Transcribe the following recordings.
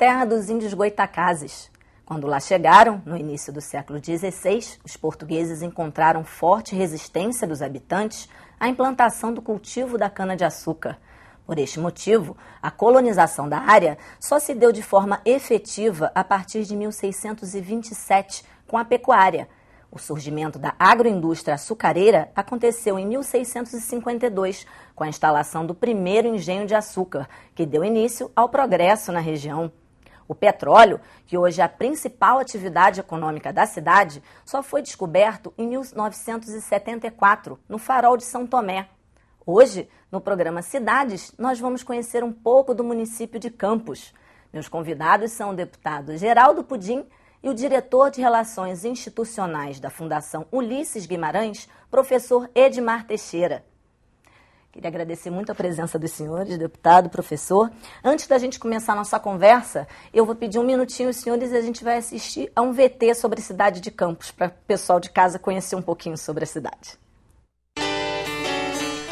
terra dos índios goitacazes. Quando lá chegaram, no início do século XVI, os portugueses encontraram forte resistência dos habitantes à implantação do cultivo da cana-de-açúcar. Por este motivo, a colonização da área só se deu de forma efetiva a partir de 1627, com a pecuária. O surgimento da agroindústria açucareira aconteceu em 1652, com a instalação do primeiro engenho de açúcar, que deu início ao progresso na região. O petróleo, que hoje é a principal atividade econômica da cidade, só foi descoberto em 1974, no Farol de São Tomé. Hoje, no programa Cidades, nós vamos conhecer um pouco do município de Campos. Meus convidados são o deputado Geraldo Pudim e o diretor de Relações Institucionais da Fundação Ulisses Guimarães, professor Edmar Teixeira. Queria agradecer muito a presença dos senhores, deputado, professor. Antes da gente começar a nossa conversa, eu vou pedir um minutinho, senhores, e a gente vai assistir a um VT sobre a cidade de Campos, para o pessoal de casa conhecer um pouquinho sobre a cidade.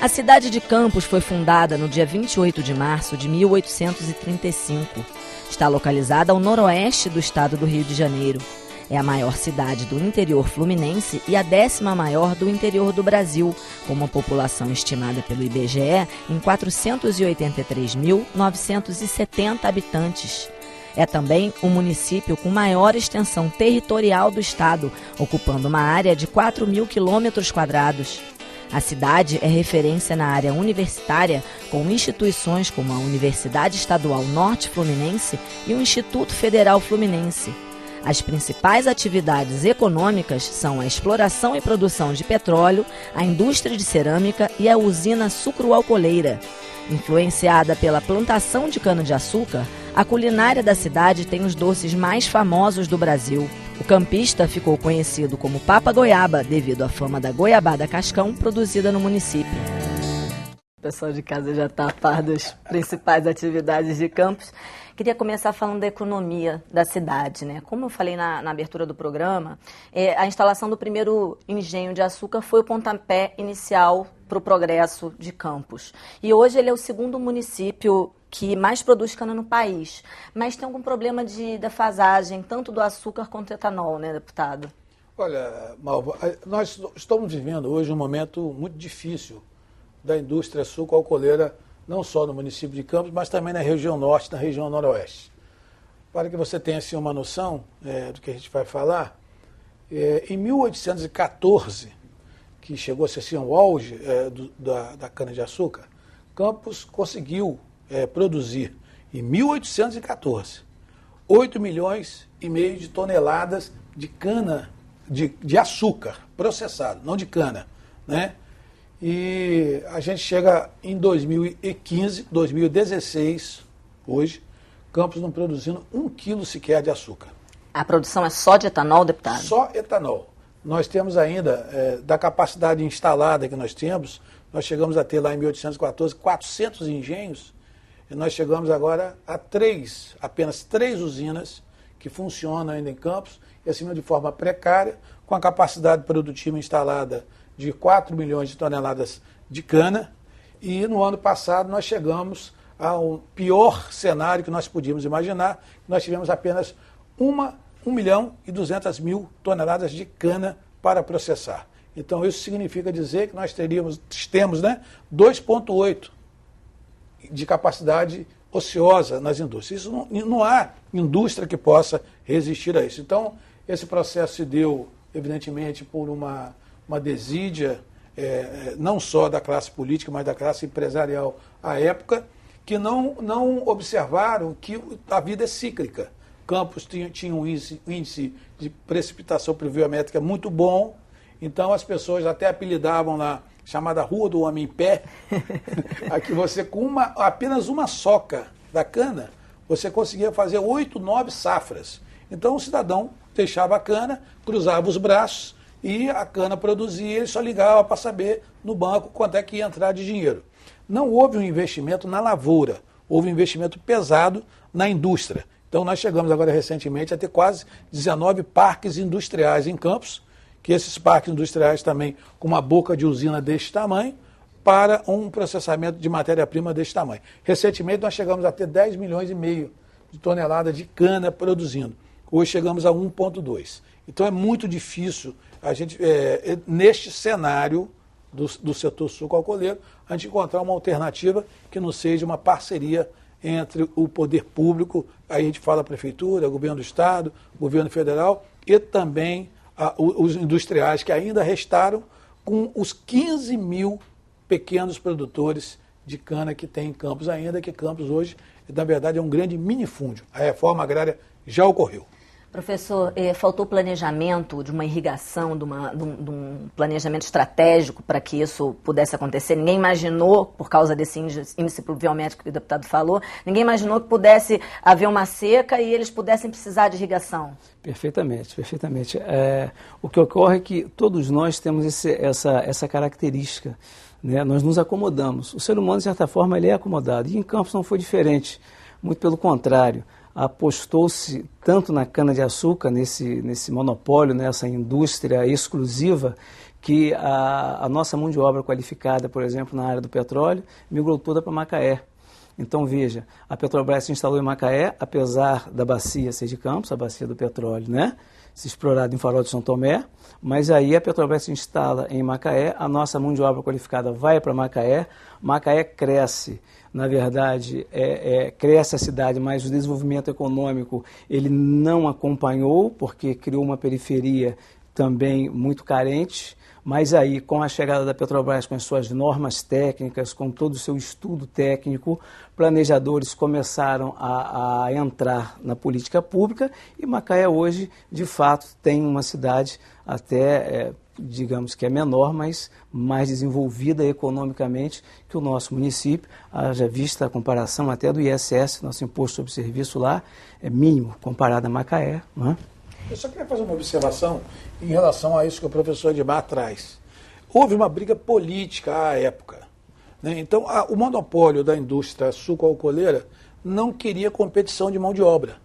A cidade de Campos foi fundada no dia 28 de março de 1835. Está localizada ao noroeste do estado do Rio de Janeiro. É a maior cidade do interior fluminense e a 10ª maior do interior do Brasil, com uma população estimada pelo IBGE em 483.970 habitantes. É também o município com maior extensão territorial do estado, ocupando uma área de 4.000 quilômetros quadrados. A cidade é referência na área universitária, com instituições como a Universidade Estadual Norte Fluminense e o Instituto Federal Fluminense. As principais atividades econômicas são a exploração e produção de petróleo, a indústria de cerâmica e a usina sucroalcooleira. Influenciada pela plantação de cana-de-açúcar, a culinária da cidade tem os doces mais famosos do Brasil. O campista ficou conhecido como Papa Goiaba, devido à fama da goiabada cascão produzida no município. O pessoal de casa já está a par das principais atividades de Campos. Queria começar falando da economia da cidade, né? Como eu falei na abertura do programa, a instalação do primeiro engenho de açúcar foi o pontapé inicial para o progresso de Campos. E hoje ele é o segundo município que mais produz cana no país. Mas tem algum problema de defasagem, tanto do açúcar quanto do etanol, né, deputado? Olha, Malva, nós estamos vivendo hoje um momento muito difícil da indústria sucroalcooleira, não só no município de Campos, mas também na região norte, na região noroeste. Para que você tenha assim, uma noção do que a gente vai falar, em 1814, que chegou a ser assim, o auge da cana-de-açúcar, Campos conseguiu produzir, em 1814, 8 milhões e meio de toneladas de cana, de açúcar processado, não de cana, né? E a gente chega em 2015, 2016, hoje, Campos não produzindo 1 quilo sequer de açúcar. A produção é só de etanol, deputado? Só etanol. Nós temos ainda, da capacidade instalada que nós temos, nós chegamos a ter lá em 1814 400 engenhos, e nós chegamos agora a apenas 3 usinas que funcionam ainda em Campos, e acima de forma precária, com a capacidade produtiva instalada de 4 milhões de toneladas de cana, e no ano passado nós chegamos ao pior cenário que nós podíamos imaginar, nós tivemos apenas 1 milhão e 200 mil toneladas de cana para processar. Então isso significa dizer que nós temos 2,8 de capacidade ociosa nas indústrias. Isso não há indústria que possa resistir a isso. Então esse processo se deu, evidentemente, por uma desídia, não só da classe política, mas da classe empresarial à época, que não observaram que a vida é cíclica. Campos tinha um índice de precipitação pluviométrica muito bom, então as pessoas até apelidavam lá, chamada Rua do Homem em Pé, aqui você com apenas uma soca da cana, você conseguia fazer 8, 9 safras. Então o cidadão deixava a cana, cruzava os braços, e a cana produzia, ele só ligava para saber no banco quanto é que ia entrar de dinheiro. Não houve um investimento na lavoura, houve um investimento pesado na indústria. Então nós chegamos agora recentemente a ter quase 19 parques industriais em Campos, que esses parques industriais também com uma boca de usina deste tamanho, para um processamento de matéria-prima deste tamanho. Recentemente nós chegamos a ter 10 milhões e meio de tonelada de cana produzindo. Hoje chegamos a 1,2. Então é muito difícil a gente, neste cenário do setor sucroalcooleiro, a gente encontrar uma alternativa que não seja uma parceria entre o poder público, aí a gente fala a prefeitura, governo do estado, governo federal e também os industriais que ainda restaram com os 15 mil pequenos produtores de cana que tem em Campos ainda, que Campos hoje, na verdade, é um grande minifúndio. A reforma agrária já ocorreu. Professor, faltou planejamento de uma irrigação, de um planejamento estratégico para que isso pudesse acontecer? Ninguém imaginou, por causa desse índice pluviométrico que o deputado falou, ninguém imaginou que pudesse haver uma seca e eles pudessem precisar de irrigação? Perfeitamente, perfeitamente. O que ocorre é que todos nós temos essa característica, né? Nós nos acomodamos. O ser humano, de certa forma, ele é acomodado. E em Campos não foi diferente, muito pelo contrário. Apostou-se tanto na cana-de-açúcar, nesse monopólio, nessa indústria exclusiva, que a nossa mão de obra qualificada, por exemplo, na área do petróleo, migrou toda para Macaé. Então, veja, a Petrobras se instalou em Macaé, apesar da bacia ser de Campos, a bacia do petróleo, né? Se explorada em Farol de São Tomé, mas aí a Petrobras se instala em Macaé, a nossa mão de obra qualificada vai para Macaé, Macaé cresce. Na verdade, cresce a cidade, mas o desenvolvimento econômico ele não acompanhou, porque criou uma periferia também muito carente, mas aí, com a chegada da Petrobras, com as suas normas técnicas, com todo o seu estudo técnico, planejadores começaram a entrar na política pública e Macaé hoje, de fato, tem uma cidade até... digamos que é menor, mas mais desenvolvida economicamente que o nosso município. Haja vista a comparação até do ISS, nosso Imposto sobre Serviço lá, é mínimo comparado a Macaé. Não é? Eu só queria fazer uma observação em relação a isso que o professor Edmar traz. Houve uma briga política à época, né? Então, o monopólio da indústria sucroalcooleira não queria competição de mão de obra.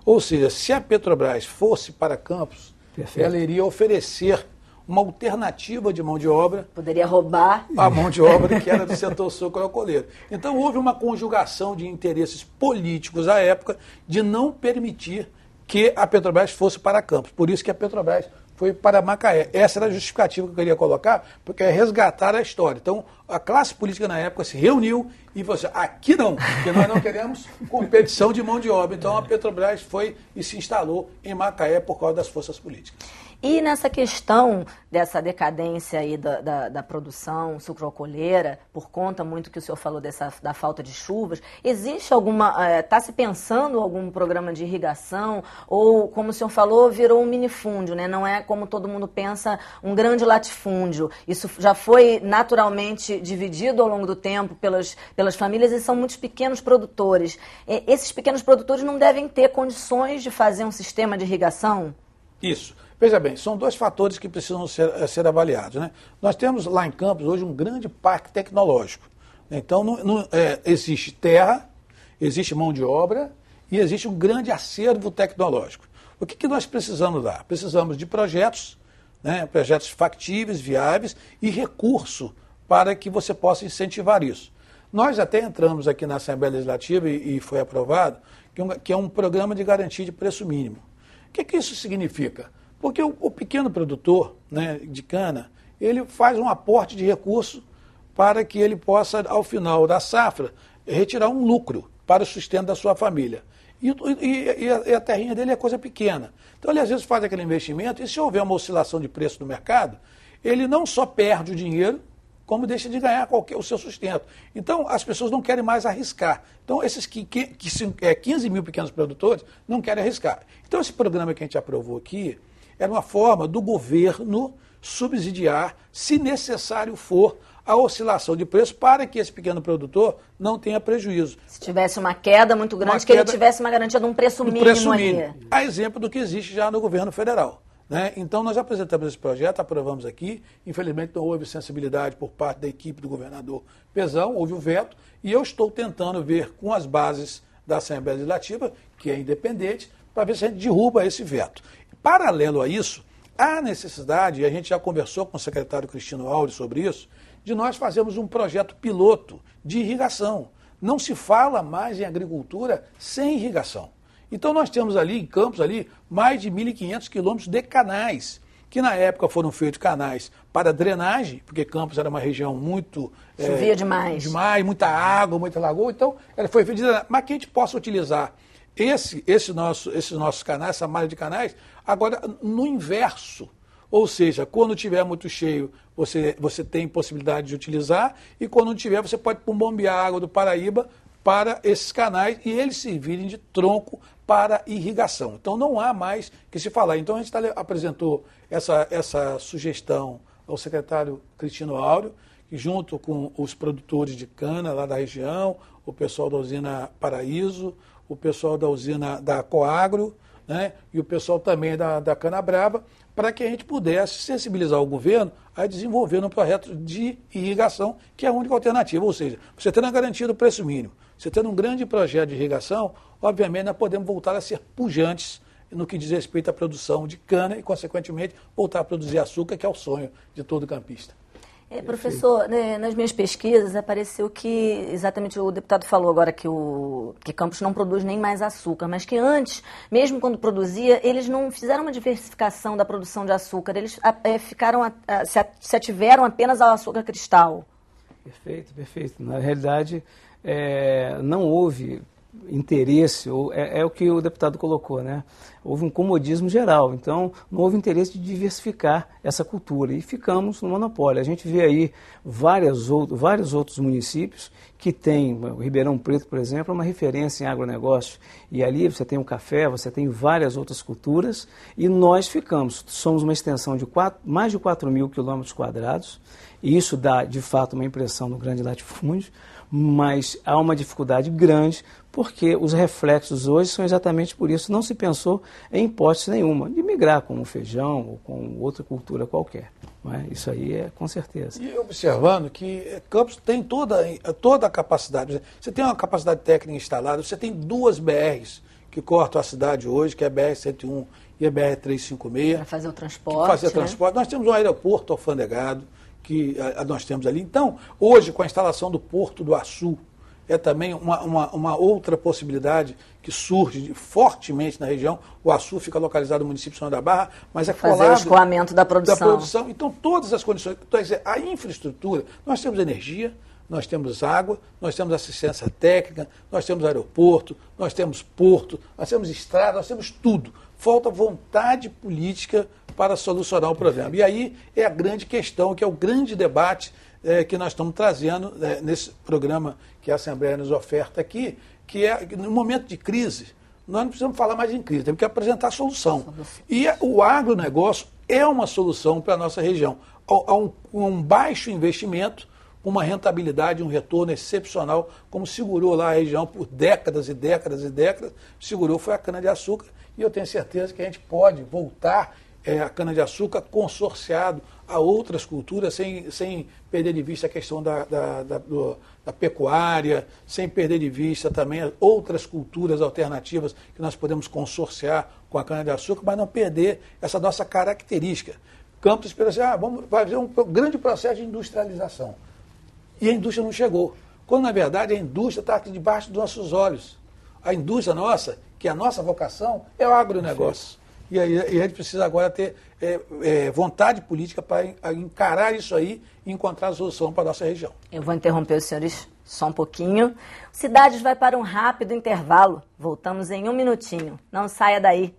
Ou seja, se a Petrobras fosse para Campos, perfeito, ela iria oferecer uma alternativa de mão de obra. Poderia roubar a mão de obra que era do setor sucroalcooleiro. Então houve uma conjugação de interesses políticos à época de não permitir que a Petrobras fosse para Campos. Por isso que a Petrobras foi para Macaé. Essa era a justificativa que eu queria colocar, porque é resgatar a história. Então, a classe política na época se reuniu e falou assim, aqui não, porque nós não queremos competição de mão de obra. Então, a Petrobras foi e se instalou em Macaé por causa das forças políticas. E nessa questão dessa decadência aí da produção sucroalcooleira, por conta muito que o senhor falou da falta de chuvas, existe está se pensando algum programa de irrigação? Ou, como o senhor falou, virou um minifúndio, né? Não é como todo mundo pensa, um grande latifúndio. Isso já foi naturalmente dividido ao longo do tempo pelas famílias e são muitos pequenos produtores. Esses pequenos produtores não devem ter condições de fazer um sistema de irrigação? Isso. Veja bem, são dois fatores que precisam ser avaliados, né? Nós temos lá em Campos hoje um grande parque tecnológico. Então, existe terra, existe mão de obra e existe um grande acervo tecnológico. O que nós precisamos lá? Precisamos de projetos, né? Projetos factíveis, viáveis e recurso para que você possa incentivar isso. Nós até entramos aqui na Assembleia Legislativa e foi aprovado que é um programa de garantia de preço mínimo. O que isso significa? Porque o pequeno produtor, né, de cana, ele faz um aporte de recurso para que ele possa, ao final da safra, retirar um lucro para o sustento da sua família. E a terrinha dele é coisa pequena. Então ele às vezes faz aquele investimento e se houver uma oscilação de preço no mercado, ele não só perde o dinheiro, como deixa de ganhar o seu sustento. Então, as pessoas não querem mais arriscar. Então, esses 15 mil pequenos produtores não querem arriscar. Então, esse programa que a gente aprovou aqui era uma forma do governo subsidiar, se necessário for, a oscilação de preço para que esse pequeno produtor não tenha prejuízo. Se tivesse uma queda muito grande, ele tivesse uma garantia de um preço mínimo ali. A exemplo do que existe já no governo federal, né? Então, nós apresentamos esse projeto, aprovamos aqui. Infelizmente, não houve sensibilidade por parte da equipe do governador Pezão, houve o veto, e eu estou tentando ver com as bases da Assembleia Legislativa, que é independente, para ver se a gente derruba esse veto. Paralelo a isso, há necessidade, e a gente já conversou com o secretário Cristino Alves sobre isso, de nós fazermos um projeto piloto de irrigação. Não se fala mais em agricultura sem irrigação. Então nós temos ali em Campos ali mais de 1.500 quilômetros de canais, que na época foram feitos canais para drenagem, porque Campos era uma região muito... Chovia demais. Muita água, muita lagoa, então ela foi feita de drenagem. Mas que a gente possa utilizar esses nossos canais, essa malha de canais, agora no inverso. Ou seja, quando tiver muito cheio, você tem possibilidade de utilizar, e quando não tiver, você pode bombear a água do Paraíba para esses canais e eles servirem de tronco para irrigação. Então não há mais que se falar. Então a gente apresentou essa sugestão ao secretário Cristino Áureo, que junto com os produtores de cana lá da região, o pessoal da usina Paraíso, o pessoal da usina da Coagro, né, e o pessoal também da Cana Brava, para que a gente pudesse sensibilizar o governo a desenvolver um projeto de irrigação, que é a única alternativa. Ou seja, você tendo a garantia do preço mínimo, você tendo um grande projeto de irrigação, obviamente nós podemos voltar a ser pujantes no que diz respeito à produção de cana e, consequentemente, voltar a produzir açúcar, que é o sonho de todo campista. Professor, nas minhas pesquisas apareceu que, exatamente o deputado falou agora que Campos não produz nem mais açúcar, mas que antes, mesmo quando produzia, eles não fizeram uma diversificação da produção de açúcar, eles se ativeram apenas ao açúcar cristal. Perfeito, perfeito. Na realidade, não houve interesse, é o que o deputado colocou, né? Houve um comodismo geral, então não houve interesse de diversificar essa cultura e ficamos no monopólio. A gente vê aí vários outros municípios que têm, o Ribeirão Preto, por exemplo, é uma referência em agronegócio, e ali você tem o café, você tem várias outras culturas, e nós somos uma extensão de mais de 4.000 quilômetros quadrados, e isso dá, de fato, uma impressão no grande latifúndio, mas há uma dificuldade grande, porque os reflexos hoje são exatamente por isso. Não se pensou em hipótese nenhuma de migrar com o feijão ou com outra cultura qualquer. Não é? Isso aí é com certeza. E observando que Campos tem toda a capacidade. Você tem uma capacidade técnica instalada, você tem 2 BRs que cortam a cidade hoje, que é a BR-101 e a BR-356. Para fazer o transporte. Nós temos um aeroporto alfandegado, que nós temos ali. Então, hoje, com a instalação do Porto do Açu, é também uma outra possibilidade que surge fortemente na região. O Açu fica localizado no município de São João da Barra, mas é colado... Fazer o escoamento da produção. Então, todas as condições... Então, a infraestrutura, nós temos energia, nós temos água, nós temos assistência técnica, nós temos aeroporto, nós temos porto, nós temos estrada, nós temos tudo. Falta vontade política para solucionar o problema. E aí é a grande questão, que é o grande debate que nós estamos trazendo nesse programa que a Assembleia nos oferta aqui, que é, no momento de crise, nós não precisamos falar mais em crise, temos que apresentar solução. E o agronegócio é uma solução para a nossa região. Há um baixo investimento, uma rentabilidade, um retorno excepcional, como segurou lá a região por décadas e décadas e décadas, segurou foi a cana-de-açúcar, e eu tenho certeza que a gente pode voltar a cana-de-açúcar consorciado a outras culturas, sem perder de vista a questão da pecuária, sem perder de vista também outras culturas alternativas que nós podemos consorciar com a cana-de-açúcar, mas não perder essa nossa característica. Campos espera assim, vamos fazer um grande processo de industrialização. E a indústria não chegou. Quando, na verdade, a indústria está aqui debaixo dos nossos olhos. A indústria nossa, que é a nossa vocação, é o agronegócio. E a gente precisa agora ter vontade política para encarar isso aí e encontrar a solução para a nossa região. Eu vou interromper os senhores só um pouquinho. Cidades vai para um rápido intervalo. Voltamos em 1 minutinho. Não saia daí.